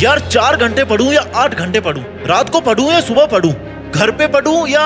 यार 4 घंटे पढूं या 8 घंटे पढूं, रात को पढूं या सुबह पढूं, घर पे पढूं या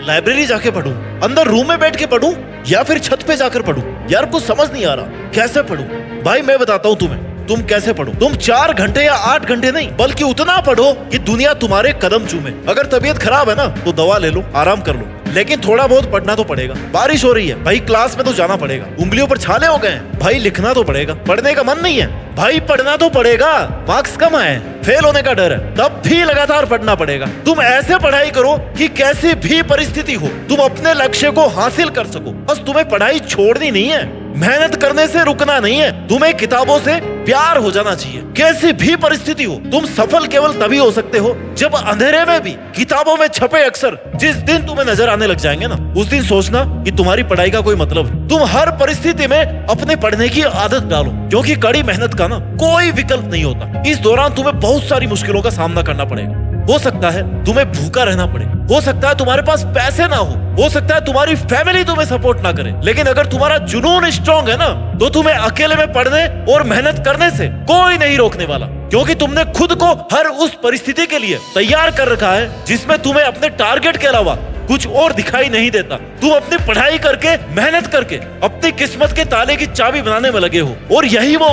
लाइब्रेरी जाके पढूं, अंदर रूम में बैठ के पढूं या फिर छत पे जाकर पढूं। यार कुछ समझ नहीं आ रहा कैसे पढूं। भाई मैं बताता हूँ तुम्हें, तुम कैसे पढ़ो। तुम 4 घंटे या 8 घंटे नहीं, बल्कि उतना पढ़ो कि दुनिया तुम्हारे कदम चूमे। अगर तबीयत खराब है ना तो दवा ले लो, आराम कर लो, लेकिन थोड़ा बहुत पढ़ना तो पड़ेगा। बारिश हो रही है भाई, क्लास में तो जाना पड़ेगा। उंगलियों पर छाले हो गए हैं भाई, लिखना तो पड़ेगा। पढ़ने का मन नहीं है भाई, पढ़ना तो पड़ेगा। मार्क्स कम आए, फेल होने का डर है, तब भी लगातार पढ़ना पड़ेगा। तुम ऐसे पढ़ाई करो कि कैसी भी परिस्थिति हो तुम अपने लक्ष्य को हासिल कर सको। बस तुम्हें पढ़ाई छोड़नी नहीं है, मेहनत करने से रुकना नहीं है, तुम्हें किताबों से प्यार हो जाना चाहिए। कैसी भी परिस्थिति हो तुम सफल केवल तभी हो सकते हो जब अंधेरे में भी किताबों में छपे अक्षर जिस दिन तुम्हें नजर आने लग जाएंगे ना, उस दिन सोचना कि तुम्हारी पढ़ाई का कोई मतलब है। तुम हर परिस्थिति में अपने पढ़ने की आदत डालो, क्योंकि कड़ी मेहनत का ना कोई विकल्प नहीं होता। इस दौरान तुम्हें बहुत सारी मुश्किलों का सामना करना पड़ेगा। हो सकता है तुम्हें भूखा रहना पड़े, हो सकता है तुम्हारे पास पैसे ना हो सकता है तुम्हारी फैमिली तुम्हें सपोर्ट ना करे, लेकिन अगर तुम्हारा जुनून स्ट्रांग है ना तो तुम्हें अकेले में पढ़ने और मेहनत करने से कोई नहीं रोकने वाला, क्योंकि तुमने खुद को हर उस परिस्थिति के लिए तैयार कर रखा है जिसमें तुम्हें अपने टारगेट के अलावा कुछ और दिखाई नहीं देता। तुम अपनी पढ़ाई करके, मेहनत करके अपनी किस्मत के ताले की चाबी बनाने में लगे हो, और यही वो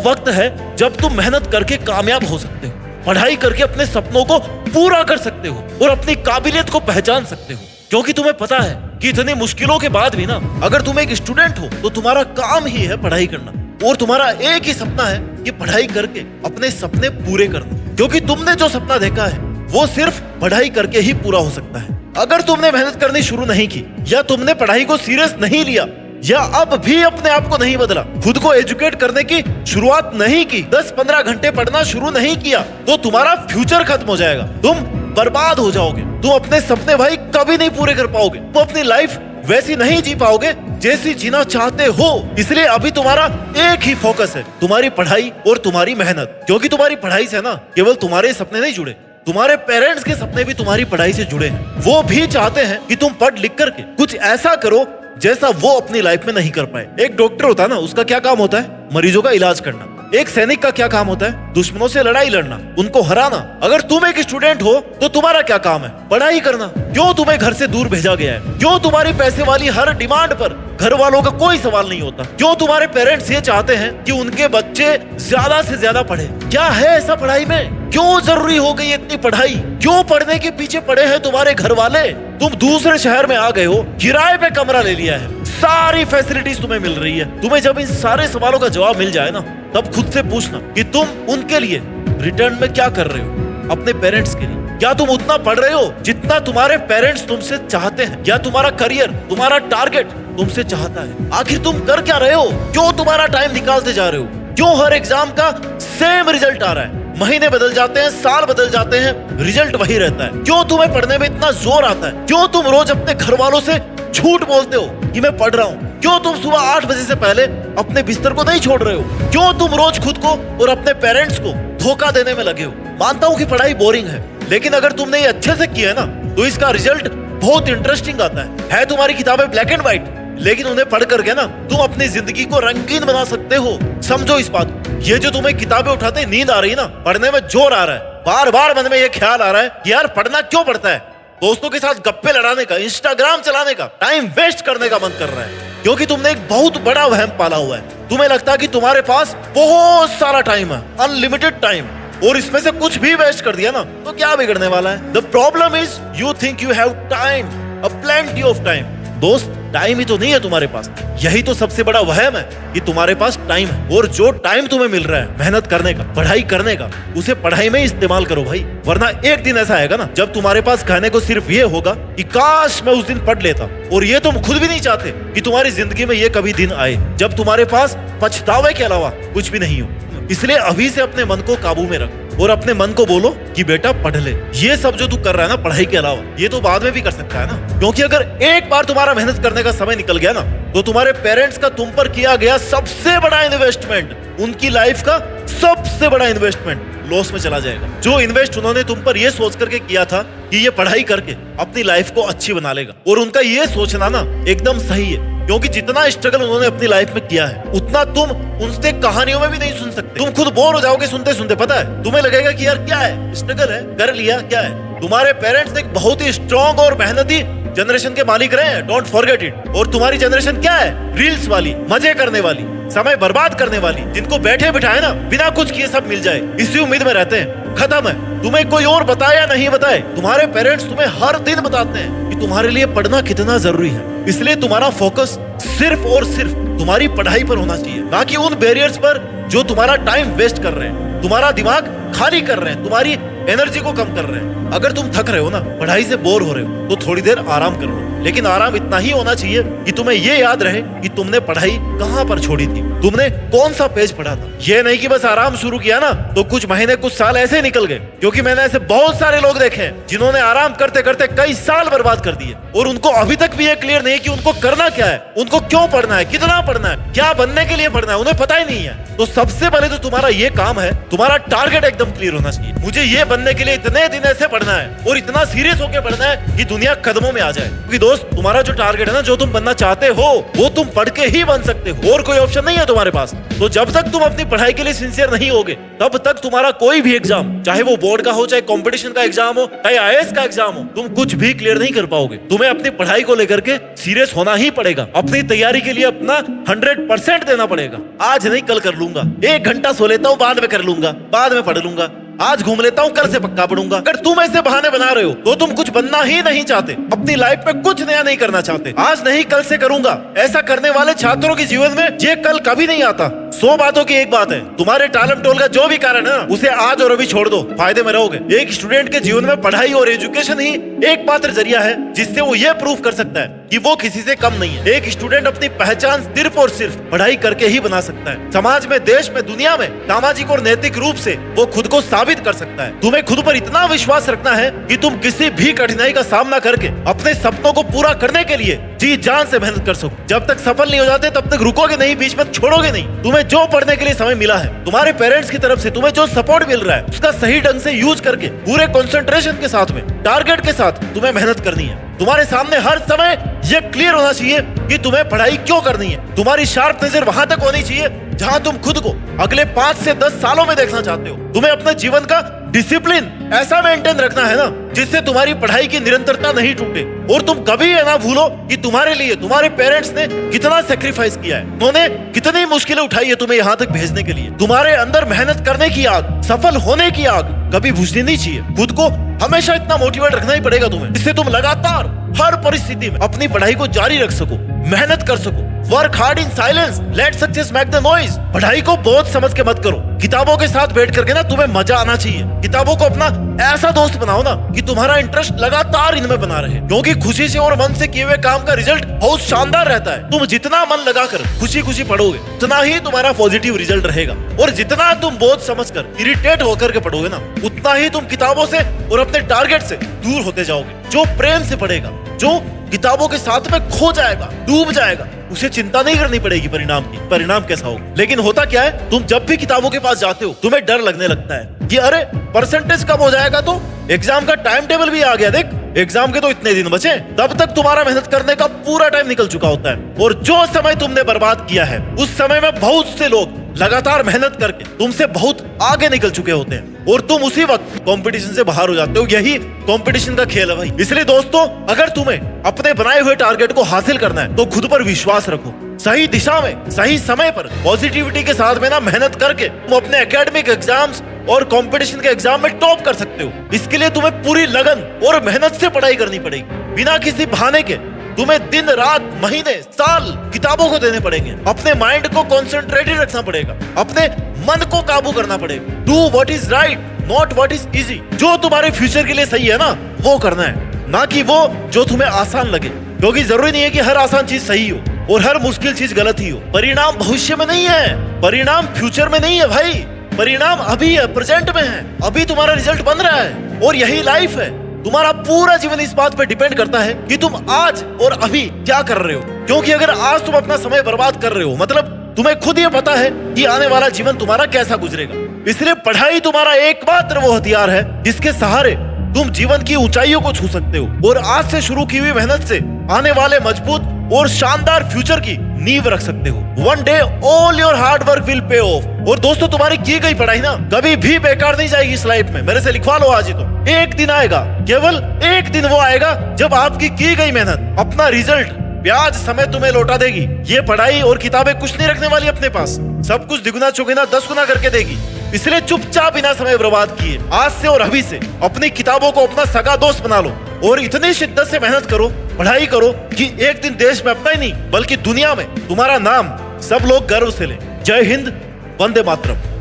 वक्त है जब तुम मेहनत करके कामयाब हो सकते हो, पढ़ाई करके अपने सपनों को पूरा कर सकते हो और अपनी काबिलियत को पहचान सकते हो। क्योंकि तुम्हें पता है कि इतनी मुश्किलों के बाद भी ना, अगर तुम एक स्टूडेंट हो तो तुम्हारा काम ही है पढ़ाई करना, और तुम्हारा एक ही सपना है कि पढ़ाई करके अपने सपने पूरे करना। क्योंकि तुमने जो सपना देखा है वो सिर्फ पढ़ाई करके ही पूरा हो सकता है। अगर तुमने मेहनत करनी शुरू नहीं की, या तुमने पढ़ाई को सीरियस नहीं लिया, या अब भी अपने आप को नहीं बदला, खुद को एजुकेट करने की शुरुआत नहीं की, 10-15 घंटे पढ़ना शुरू नहीं किया, तो तुम्हारा फ्यूचर खत्म हो जाएगा। तुम बर्बाद हो जाओगे। तुम अपने सपने भाई कभी नहीं पूरे कर पाओगे। तुम अपनी लाइफ वैसी नहीं जी पाओगे जैसी जीना चाहते हो। इसलिए अभी तुम्हारा एक ही फोकस है, तुम्हारी पढ़ाई और तुम्हारी मेहनत। क्योंकि तुम्हारी पढ़ाई से ना केवल तुम्हारे सपने नहीं जुड़े, तुम्हारे पेरेंट्स के सपने भी तुम्हारी पढ़ाई से जुड़े हैं। वो भी चाहते हैं कि तुम पढ़ लिख करके कुछ ऐसा करो जैसा वो अपनी लाइफ में नहीं कर पाए। एक डॉक्टर होता है ना, उसका क्या काम होता है? मरीजों का इलाज करना। एक सैनिक का क्या काम होता है? दुश्मनों से लड़ाई लड़ना, उनको हराना। अगर तुम एक स्टूडेंट हो तो तुम्हारा क्या काम है? पढ़ाई करना। क्यों तुम्हें घर से दूर भेजा गया है? क्यों तुम्हारी पैसे वाली हर डिमांड पर घर वालों का कोई सवाल नहीं होता? क्यों तुम्हारे पेरेंट्स ये चाहते हैं कि उनके बच्चे ज्यादा से ज्यादा पढ़े? क्या है ऐसा पढ़ाई में? क्यों जरूरी हो गई इतनी पढ़ाई? क्यों पढ़ने के पीछे पड़े हैं तुम्हारे घर वाले? तुम दूसरे शहर में आ गए हो, किराए पे कमरा ले लिया है, सारी फैसिलिटीज तुम्हें मिल रही है। तुम्हें जब इन सारे सवालों का जवाब मिल जाए ना, तब खुद से पूछना कि तुम उनके लिए रिटर्न में क्या कर रहे हो, अपने पेरेंट्स के लिए। क्या तुम उतना पढ़ रहे हो जितना तुम्हारे पेरेंट्स तुमसे चाहते हैं? या तुम्हारा करियर, तुम्हारा टारगेट तुमसे चाहता है? आखिर तुम कर क्या रहे हो? क्यों तुम्हारा टाइम निकालते जा रहे हो? क्यों हर एग्जाम का सेम रिजल्ट आ रहा है? महीने बदल जाते हैं, साल बदल जाते हैं, रिजल्ट वही रहता है। क्यों तुम्हें पढ़ने में इतना जोर आता है? क्यों तुम रोज अपने घर वालों से झूठ बोलते हो कि मैं पढ़ रहा हूँ? क्यों तुम सुबह 8 बजे से पहले अपने बिस्तर को नहीं छोड़ रहे हो? क्यों तुम रोज खुद को और अपने पेरेंट्स को धोखा देने में लगे हो? मानता हूँ कि पढ़ाई बोरिंग है, लेकिन अगर तुमने ये अच्छे से किया है ना तो इसका रिजल्ट बहुत इंटरेस्टिंग आता है। तुम्हारी किताबें ब्लैक एंड व्हाइट, लेकिन उन्हें पढ़ करके ना तुम अपनी जिंदगी को रंगीन बना सकते हो। समझो इस बात को। ये जो तुम्हें किताबें उठाते नींद आ रही है ना, पढ़ने में जोर आ रहा है, बार बार मन में ये ख्याल आ रहा है कि यार पढ़ना क्यों पड़ता है? दोस्तों के साथ गप्पे लड़ाने का, इंस्टाग्राम चलाने का, टाइम वेस्ट करने का मन कर रहा है, क्योंकि तुमने एक बहुत बड़ा वहम पाला हुआ है। तुम्हें लगता है कि तुम्हारे पास बहुत सारा टाइम है, अनलिमिटेड टाइम, और इसमें से कुछ भी वेस्ट कर दिया ना तो क्या बिगड़ने वाला है? The problem is you think you have time, a plenty of time. दोस्त, टाइम ही तो नहीं है तुम्हारे पास। यही तो सबसे बड़ा वहम है कि तुम्हारे पास टाइम है, और जो टाइम तुम्हें मिल रहा है मेहनत करने का, पढ़ाई करने का, उसे पढ़ाई में इस्तेमाल करो भाई। वरना एक दिन ऐसा आएगा ना जब तुम्हारे पास कहने को सिर्फ ये होगा कि काश मैं उस दिन पढ़ लेता, और ये तुम खुद भी नहीं चाहते कि तुम्हारी जिंदगी में ये कभी दिन आए जब तुम्हारे पास पछतावे के अलावा कुछ भी नहीं हो। इसलिए अभी से अपने मन को काबू में रख और अपने मन को बोलो कि बेटा पढ़ ले। ये सब जो तू कर रहा है ना पढ़ाई के अलावा, ये तो बाद में भी कर सकता है ना। क्योंकि अगर एक बार तुम्हारा मेहनत करने का समय निकल गया ना तो तुम्हारे पेरेंट्स का तुम पर किया गया सबसे बड़ा इन्वेस्टमेंट, उनकी लाइफ का सबसे बड़ा इन्वेस्टमेंट लॉस में चला जाएगा। जो इन्वेस्ट उन्होंने तुम पर ये सोच करके किया था कि ये पढ़ाई करके अपनी लाइफ को अच्छी बना लेगा, और उनका ये सोचना ना एकदम सही है। क्योंकि जितना स्ट्रगल उन्होंने अपनी लाइफ में किया है उतना तुम उनसे कहानियों में भी नहीं सुन सकते। तुम खुद बोर हो जाओगे सुनते सुनते, पता है तुम्हें लगेगा कि यार क्या है, स्ट्रगल है, कर लिया, क्या है। तुम्हारे पेरेंट्स एक बहुत ही स्ट्रॉन्ग और मेहनती जनरेशन के मालिक रहे हैं, डोंट फॉरगेट इट। और तुम्हारी जनरेशन क्या है, रील्स वाली, मजे करने वाली, समय बर्बाद करने वाली, जिनको बैठे बिठाए ना बिना कुछ किए सब मिल जाए इसी उम्मीद में रहते हैं। खत्म है। तुम्हें कोई और बताए या नहीं बताए, तुम्हारे पेरेंट्स तुम्हें हर दिन बताते हैं कि तुम्हारे लिए पढ़ना कितना जरूरी है। इसलिए तुम्हारा फोकस सिर्फ और सिर्फ तुम्हारी पढ़ाई पर होना चाहिए, ना कि उन बैरियर्स पर जो तुम्हारा टाइम वेस्ट कर रहे हैं, तुम्हारा दिमाग खाली कर रहे हैं, तुम्हारी एनर्जी को कम कर रहे हैं। अगर तुम थक रहे हो ना, पढ़ाई से बोर हो रहे हो, तो थोड़ी देर आराम कर लो, लेकिन आराम इतना ही होना चाहिए कि तुम्हें ये याद रहे कि तुमने पढ़ाई कहाँ पर छोड़ी थी, तुमने कौन सा पेज पढ़ा था। ये नहीं कि बस आराम शुरू किया ना तो कुछ महीने कुछ साल ऐसे निकल गए, क्योंकि मैंने ऐसे बहुत सारे लोग देखे हैं जिन्होंने आराम करते करते कई साल बर्बाद कर दिए और उनको अभी तक भी ये क्लियर नहीं कि उनको करना क्या है, उनको क्यों पढ़ना है, कितना पढ़ना है, क्या बनने के लिए पढ़ना है, उन्हें पता ही नहीं है। तो सबसे पहले तो तुम्हारा ये काम है, तुम्हारा टारगेट एकदम क्लियर होना चाहिए। मुझे ये बनने के लिए इतने दिन ऐसे पढ़ना है और इतना सीरियस होकर पढ़ना है कि दुनिया कदमों में आ जाए। क्योंकि दोस्त तुम्हारा जो टारगेट है ना, जो तुम बनना चाहते हो वो तुम पढ़ के ही बन सकते हो, और कोई ऑप्शन नहीं है तुम्हारे पास। तो जब तक तुम अपनी पढ़ाई के लिए सिंसियर नहीं होगे तब तक तुम्हारा कोई भी एग्जाम, चाहे वो बोर्ड का हो, चाहे कंपटीशन का एग्जाम हो, चाहे आईएएस का एग्जाम हो, तुम कुछ भी क्लियर नहीं कर पाओगे। तुम्हें अपनी पढ़ाई को लेकर के सीरियस होना ही पड़ेगा, अपनी तैयारी के लिए अपना 100% देना पड़ेगा। आज नहीं कल कर लूंगा, 1 घंटा सो लेता हूँ, बाद में कर लूंगा, बाद में पढ़ लूंगा, आज घूम लेता हूँ, कल से पक्का पढ़ूंगा। अगर तुम ऐसे बहाने बना रहे हो तो तुम कुछ बनना ही नहीं चाहते, अपनी लाइफ में कुछ नया नहीं करना चाहते। आज नहीं कल से करूंगा, ऐसा करने वाले छात्रों के जीवन में ये कल कभी नहीं आता। 100 बातों की एक बात है, तुम्हारे टालम टोल का जो भी कारण है उसे आज और अभी छोड़ दो, फायदे में रहोगे। एक स्टूडेंट के जीवन में पढ़ाई और एजुकेशन ही एकमात्र जरिया है जिससे वो ये प्रूव कर सकता है कि वो किसी से कम नहीं है। एक स्टूडेंट अपनी पहचान सिर्फ और सिर्फ पढ़ाई करके ही बना सकता है। समाज में, देश में, दुनिया में सामाजिक और नैतिक रूप से वो खुद को साबित कर सकता है। तुम्हें खुद पर इतना विश्वास रखना है कि तुम किसी भी कठिनाई का सामना करके अपने सपनों को पूरा करने के लिए जी जान से मेहनत कर सको। जब तक सफल नहीं हो जाते तब तक रुकोगे नहीं, बीच में छोड़ोगे नहीं। तुम्हें जो पढ़ने के लिए समय मिला है, तुम्हारे पेरेंट्स की तरफ से तुम्हें जो सपोर्ट मिल रहा है, उसका सही ढंग से यूज करके पूरे कंसंट्रेशन के साथ में, टारगेट के साथ तुम्हें मेहनत करनी है। तुम्हारे सामने हर समय यह क्लियर होना चाहिए कि तुम्हें पढ़ाई क्यों करनी है। तुम्हारी शार्प नजर वहां तक होनी चाहिए जहां तुम खुद को अगले 5 से 10 सालों में देखना चाहते हो। तुम्हें अपने जीवन का डिसिप्लिन ऐसा मेंटेन रखना है ना जिससे तुम्हारी पढ़ाई की निरंतरता नहीं टूटे, और तुम कभी ये ना भूलो कि तुम्हारे लिए तुम्हारे पेरेंट्स ने कितना सेक्रीफाइस किया है, उन्होंने कितनी मुश्किलें उठाई है तुम्हें यहाँ तक भेजने के लिए। तुम्हारे अंदर मेहनत करने की आग, सफल होने की आग कभी बुझनी नहीं चाहिए। खुद को हमेशा इतना मोटिवेट रखना ही पड़ेगा तुम्हें, जिससे तुम लगातार हर परिस्थिति में अपनी पढ़ाई को जारी रख सको, मेहनत कर सको। Work hard in silence, let success make the noise. पढ़ाई को बहुत समझ के मत करो, किताबों के साथ बैठ करके ना तुम्हें मजा आना चाहिए। किताबों को अपना ऐसा दोस्त बनाओ ना कि तुम्हारा इंटरेस्ट लगातार इनमें बना रहे, क्योंकि खुशी से और मन से किए हुए काम का रिजल्ट बहुत शानदार रहता है। तुम जितना मन लगाकर खुशी खुशी पढ़ोगे उतना ही तुम्हारा पॉजिटिव रिजल्ट रहेगा, और जितना तुम बोझ समझकर इरिटेट होकर के पढ़ोगे ना उतना ही तुम किताबों से और अपने टारगेट से दूर होते जाओगे। जो प्रेम से पढ़ेगा, जो किताबों के साथ में खो जाएगा, डूब जाएगा, उसे चिंता नहीं करनी पड़ेगी परिणाम की, परिणाम कैसा होगा। लेकिन होता क्या है, तुम जब भी किताबों के पास जाते हो तुम्हें डर लगने लगता है कि अरे परसेंटेज कम हो जाएगा, तो एग्जाम का टाइम टेबल भी आ गया, देख एग्जाम के तो इतने दिन बचे। तब तक तुम्हारा मेहनत करने का पूरा टाइम निकल चुका होता है, और जो समय तुमने बर्बाद किया है उस समय में बहुत से लोग लगातार मेहनत करके तुमसे बहुत आगे निकल चुके होते हैं, और तुम उसी वक्त कंपटीशन से बाहर हो जाते हो। यही कंपटीशन का खेल है भाई। इसलिए दोस्तों, अगर तुम्हें अपने बनाए हुए टारगेट को हासिल करना है तो खुद पर विश्वास रखो, सही दिशा में, सही समय पर, पॉजिटिविटी के साथ में ना मेहनत करके तुम अपने एकेडमिक एग्जाम्स और कंपटीशन के एग्जाम में टॉप कर सकते हो। इसके लिए तुम्हें पूरी लगन और मेहनत से पढ़ाई करनी पड़ेगी, बिना किसी बहाने के। तुम्हें दिन रात महीने साल किताबों को देने पड़ेंगे, अपने माइंड को कॉन्सेंट्रेटेड रखना पड़ेगा, अपने मन को काबू करना पड़ेगा। Do what is right, not what is easy. जो तुम्हारे फ्यूचर के लिए सही है ना वो करना है, ना कि वो जो तुम्हें आसान लगे, क्योंकि जरूरी नहीं है कि हर आसान चीज सही हो और हर मुश्किल चीज गलत ही हो। परिणाम भविष्य में नहीं है, परिणाम फ्यूचर में नहीं है भाई, परिणाम अभी है, प्रेजेंट में है। अभी तुम्हारा रिजल्ट बन रहा है और यही लाइफ है। तुम्हारा पूरा जीवन इस बात पे डिपेंड करता है कि तुम आज और अभी क्या कर रहे हो, क्योंकि अगर आज तुम अपना समय बर्बाद कर रहे हो मतलब तुम्हें खुद ये पता है कि आने वाला जीवन तुम्हारा कैसा गुजरेगा। इसलिए पढ़ाई तुम्हारा एकमात्र वो हथियार है जिसके सहारे तुम जीवन की ऊंचाइयों को छू सकते हो, और आज से शुरू की हुई मेहनत से आने वाले मजबूत और शानदार फ्यूचर की नींव रख सकते हो। One day all your hard work will pay of. और दोस्तों, तुम्हारी की गई पढ़ाई ना कभी भी बेकार नहीं जाएगी इस लाइफ में। मेरे से लिखवा लो आज ही तो। एक दिन आएगा, केवल एक दिन वो आएगा जब आपकी की गई मेहनत अपना रिजल्ट ब्याज समय तुम्हें लौटा देगी। ये पढ़ाई और किताबें कुछ नहीं रखने वाली अपने पास, सब कुछ दिगुना चौगुना 10 गुना करके देगी। इसलिए चुपचाप बिना समय बर्बाद किए आज से और अभी से अपनी किताबों को अपना सगा दोस्त बना लो और इतनी शिद्दत से मेहनत करो, पढ़ाई करो कि एक दिन देश में अपना ही नहीं बल्कि दुनिया में तुम्हारा नाम सब लोग गर्व से लें। जय हिंद, वंदे मातरम।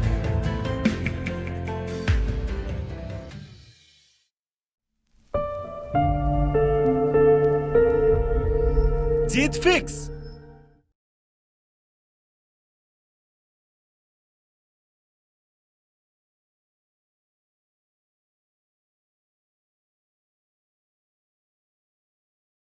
जीत फिक्स।